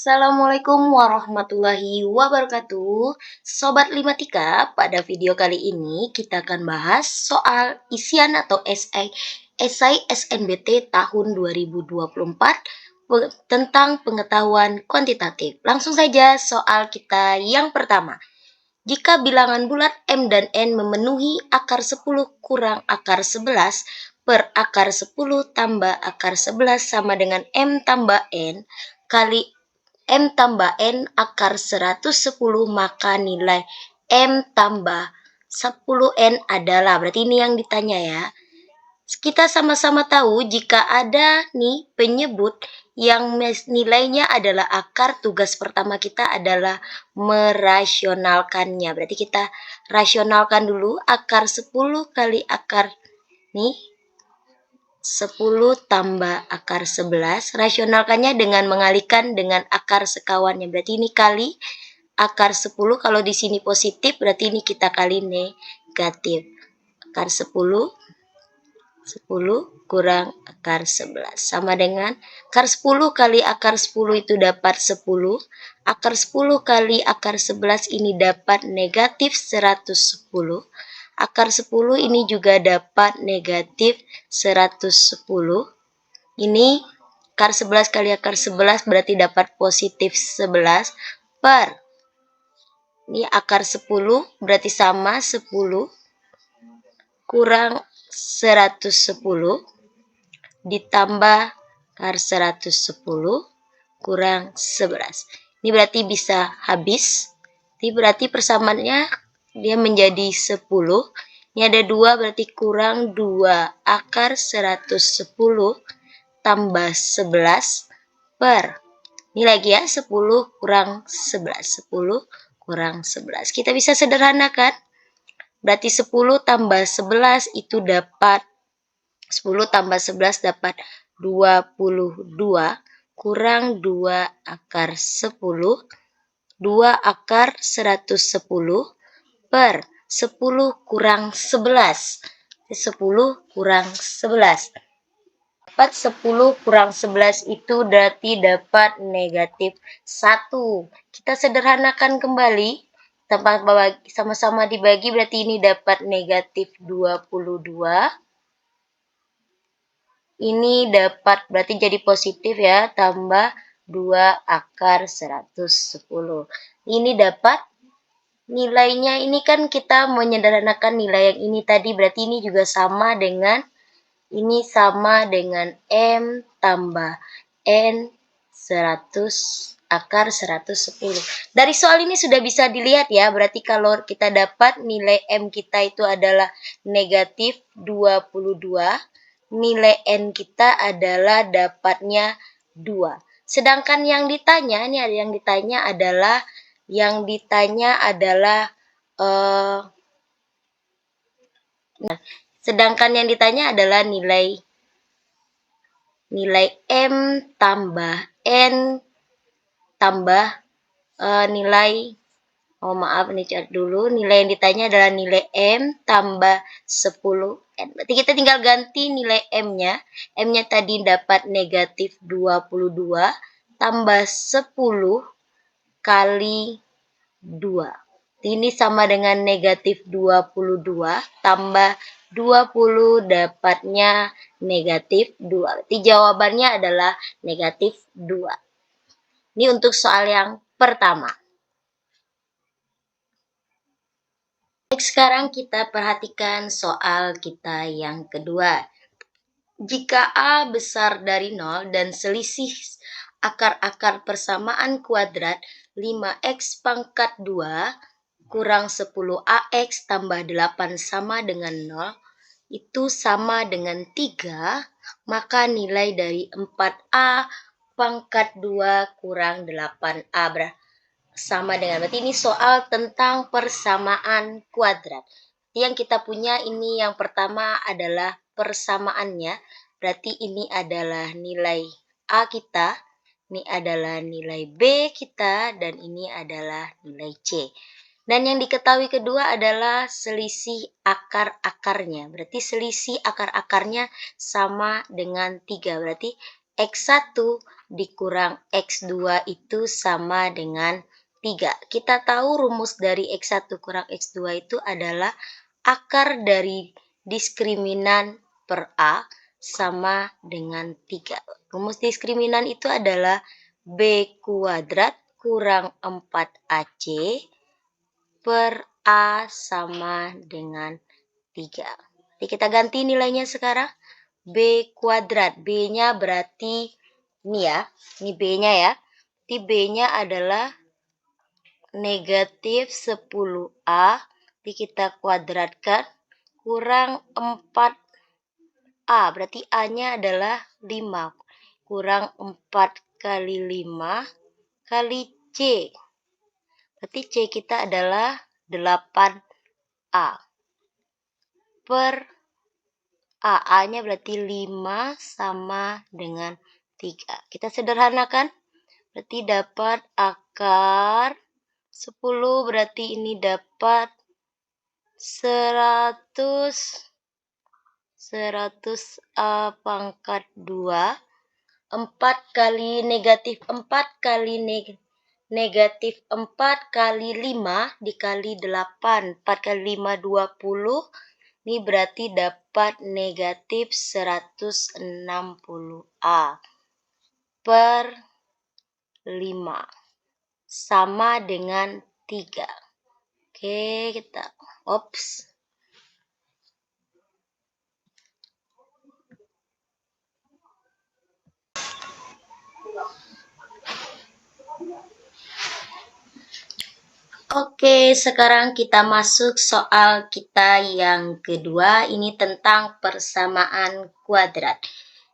Assalamualaikum warahmatullahi wabarakatuh. Sobat Limatika, pada video kali ini kita akan bahas soal isian atau esai SNBT tahun 2024 tentang pengetahuan kuantitatif. Langsung saja soal kita yang pertama. Jika bilangan bulat M dan N memenuhi akar 10 kurang akar 11 per akar 10 tambah akar 11 sama dengan M tambah N kali M tambah N akar 110, maka nilai M tambah 10N adalah, berarti ini yang ditanya ya. Kita sama-sama tahu jika ada nih penyebut yang nilainya adalah akar, tugas pertama kita adalah merasionalkannya. Berarti kita rasionalkan dulu akar 10 kali akar nih 10 tambah akar 11, rasionalkannya dengan mengalihkan dengan akar sekawannya. Berarti ini kali akar 10, kalau di sini positif berarti ini kita kali negatif. Akar 10 kurang akar 11 sama dengan akar 10 kali akar 10 itu dapat 10. Akar 10 kali akar 11 ini dapat negatif 110. Akar 10 ini juga dapat negatif 110. Ini akar 11 kali akar 11 berarti dapat positif 11 per. Ini akar 10 berarti sama 10 kurang 110 ditambah akar 110 kurang 11. Ini berarti bisa habis. Ini berarti persamaannya dia menjadi 10. Ini ada 2 berarti kurang 2 akar 110 tambah 11 per. Ini lagi ya 10 kurang 11. 10 kurang 11. Kita bisa sederhanakan. Berarti 10 tambah 11 itu dapat 10 tambah 11 dapat 22 kurang 2 akar 10. 2 akar 110 per 10 kurang 11. 10 kurang 11. Dapat 10 kurang 11 itu berarti dapat negatif 1. Kita sederhanakan kembali. Sama-sama dibagi berarti ini dapat negatif 22. Ini dapat berarti jadi positif ya, tambah 2 akar 110. Ini dapat nilainya, ini kan kita menyederhanakan nilai yang ini tadi, berarti ini juga sama dengan ini sama dengan M tambah N 100 akar 110. Dari soal ini sudah bisa dilihat ya, berarti kalau kita dapat nilai M kita itu adalah negatif 22, nilai N kita adalah dapatnya 2. Sedangkan yang ditanya, ini ada yang ditanya adalah sedangkan yang ditanya adalah nilai M tambah N tambah nilai, maaf nih cari dulu, nilai yang ditanya adalah nilai M tambah 10N. Berarti kita tinggal ganti nilai M-nya. M-nya tadi dapat negatif 22 tambah 10 kali 2. Ini sama dengan negatif 22 tambah 20 dapatnya negatif 2. Berarti jawabannya adalah negatif 2. Ini untuk soal yang pertama. Sekarang kita perhatikan soal kita yang kedua. Jika A besar dari 0 dan selisih akar-akar persamaan kuadrat 5x pangkat 2 kurang 10ax tambah 8 sama dengan 0 itu sama dengan 3, maka nilai dari 4a pangkat 2 kurang 8a sama dengan, berarti ini soal tentang persamaan kuadrat. Yang kita punya ini yang pertama adalah persamaannya, berarti ini adalah nilai A kita, ini adalah nilai B kita, dan ini adalah nilai C. Dan yang diketahui kedua adalah selisih akar-akarnya, berarti selisih akar-akarnya sama dengan 3, berarti X1 dikurang X2 itu sama dengan 3. Kita tahu rumus dari X1 kurang X2 itu adalah akar dari diskriminan per A sama dengan 3. Rumus diskriminan itu adalah B kuadrat kurang 4AC per A sama dengan 3. Jadi kita ganti nilainya sekarang. B kuadrat, B-nya berarti ini ya, ini B-nya ya. Jadi B-nya adalah negatif 10A, jadi kita kuadratkan, kurang 4A, berarti A-nya adalah 5, kurang 4 kali 5 kali C, berarti C kita adalah 8A, per A-nya berarti 5 sama dengan 3. Kita sederhanakan, berarti dapat akar 10, berarti ini dapat 100 A pangkat 2. 4 kali negatif 4 kali negatif 4 kali 5 dikali 8. 4 kali 5, 20. Ini berarti dapat negatif 160A per 5 sama dengan 3. Oke, kita ops. Oke, sekarang kita masuk soal kita yang kedua. Ini tentang persamaan kuadrat.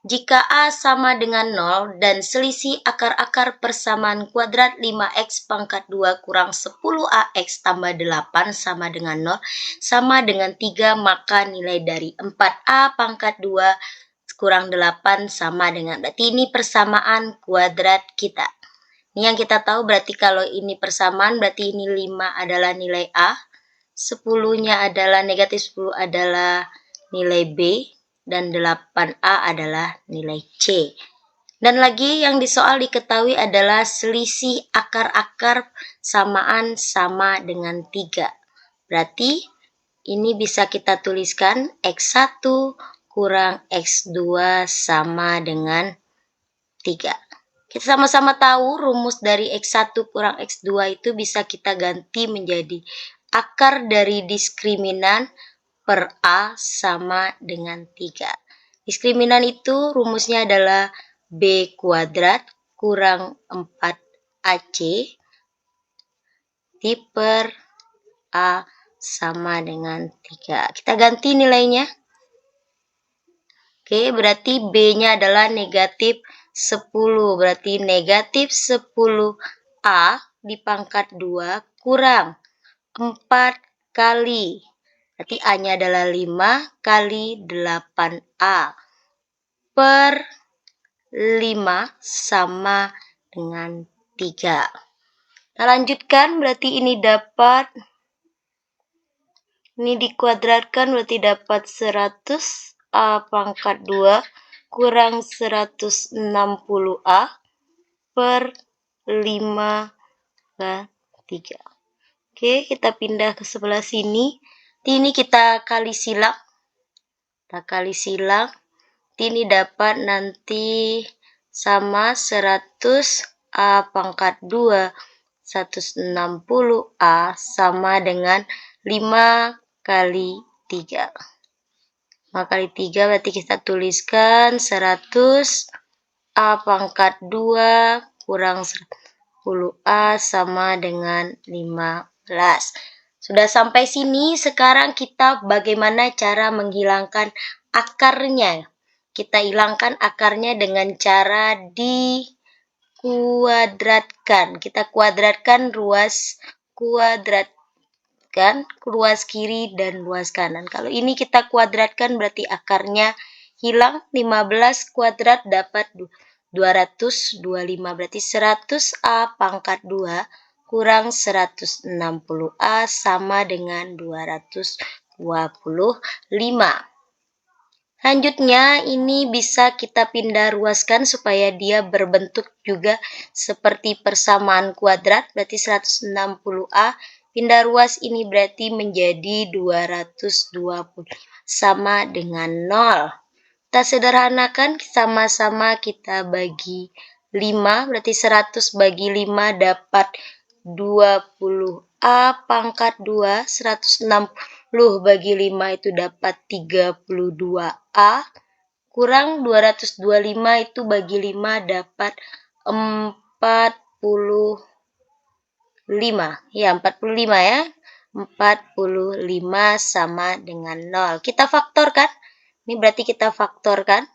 Jika A sama dengan 0 dan selisih akar-akar persamaan kuadrat 5x pangkat 2 kurang 10ax tambah 8 sama dengan 0 sama dengan 3, maka nilai dari 4a pangkat 2 kurang 8 sama dengan, berarti ini persamaan kuadrat kita. Ini yang kita tahu, berarti kalau ini persamaan berarti ini 5 adalah nilai A, 10-nya adalah negatif 10 adalah nilai B, dan 8A adalah nilai C. Dan lagi yang di soal diketahui adalah selisih akar-akar samaan sama dengan 3. Berarti ini bisa kita tuliskan X1 kurang X2 sama dengan 3. Kita sama-sama tahu rumus dari X1 kurang X2 itu bisa kita ganti menjadi akar dari diskriminan per A sama dengan 3. Diskriminan itu rumusnya adalah B kuadrat kurang 4AC per A sama dengan 3. Kita ganti nilainya. Oke, berarti B-nya adalah negatif 10, berarti negatif 10A dipangkat 2 kurang 4 kali, berarti A-nya adalah 5 kali 8A per 5 sama dengan 3. Kita lanjutkan, berarti ini dapat, ini dikuadratkan berarti dapat 100A pangkat 2 kurang 160A per 5 ke 3. Oke, kita pindah ke sebelah sini. Ini kita kali silang. Kita kali silang. Ini dapat nanti sama 100A pangkat 2 160A sama dengan 5 kali 3. 5 kali 3 berarti kita tuliskan 100A pangkat 2 kurang 10A sama dengan 15. Sudah sampai sini, sekarang kita bagaimana cara menghilangkan akarnya. Kita hilangkan akarnya dengan cara dikuadratkan. Kita kuadratkan ruas ruas kiri dan ruas kanan. Kalau ini kita kuadratkan berarti akarnya hilang. 15 kuadrat dapat 225, berarti 100A pangkat 2 kurang 160A sama dengan 225. Selanjutnya ini bisa kita pindah ruaskan supaya dia berbentuk juga seperti persamaan kuadrat, berarti 160A. Pindah ruas ini berarti menjadi 220 sama dengan 0. Kita sederhanakan, sama-sama kita bagi 5, berarti 100 bagi 5 dapat 20A pangkat 2, 160 bagi 5 itu dapat 32A, kurang 225 itu bagi 5 dapat 45. Ya, 45 ya. 45 sama dengan 0. Kita faktorkan. Ini berarti kita faktorkan.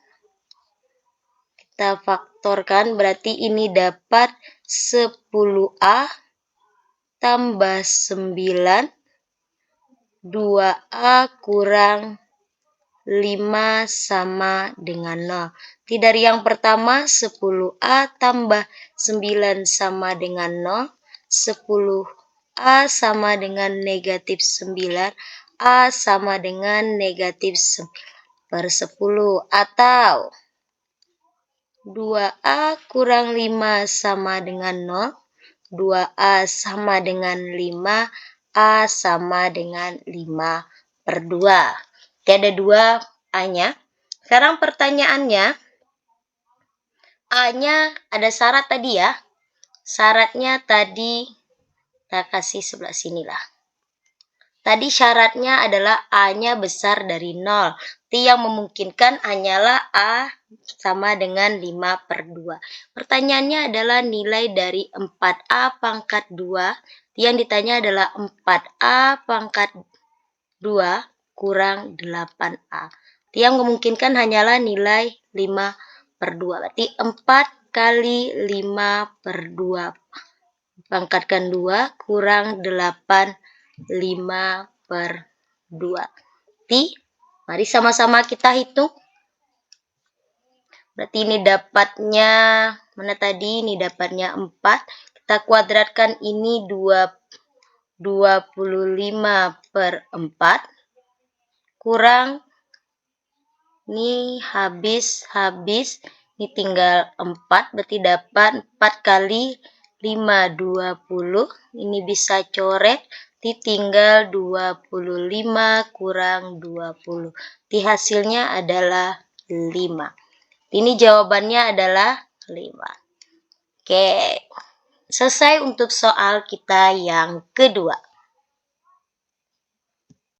Kita faktorkan berarti ini dapat 10A tambah 9, 2A kurang 5 sama dengan 0. Jadi dari yang pertama 10A tambah 9 sama dengan 0. 10A sama dengan negatif 9. A sama dengan negatif 9/10. Atau 2A kurang 5 sama dengan 0. 2A sama dengan 5. A sama dengan 5/2. Jadi ada 2 A-nya. Sekarang pertanyaannya, A-nya ada syarat tadi ya. Syaratnya tadi kita kasih sebelah sini lah. Tadi syaratnya adalah A-nya besar dari 0. Jadi yang memungkinkan hanyalah A sama dengan 5/2. Pertanyaannya adalah nilai dari 4A pangkat 2. Yang ditanya adalah 4A pangkat 2 kurang 8A. Yang memungkinkan hanyalah nilai 5/2. Berarti 4 kali 5/2 pangkatkan 2 kurang 8, 5/2. Berarti mari sama-sama kita hitung. Berarti ini dapatnya, mana tadi? Ini dapatnya 4. Kita kuadratkan ini 25/4 kurang, ini habis, ini tinggal 4, berarti dapat 4 kali 5, 20. Ini bisa coret, tinggal 25 kurang 20. Di hasilnya adalah 5. Ini jawabannya adalah 5. Oke, selesai untuk soal kita yang kedua.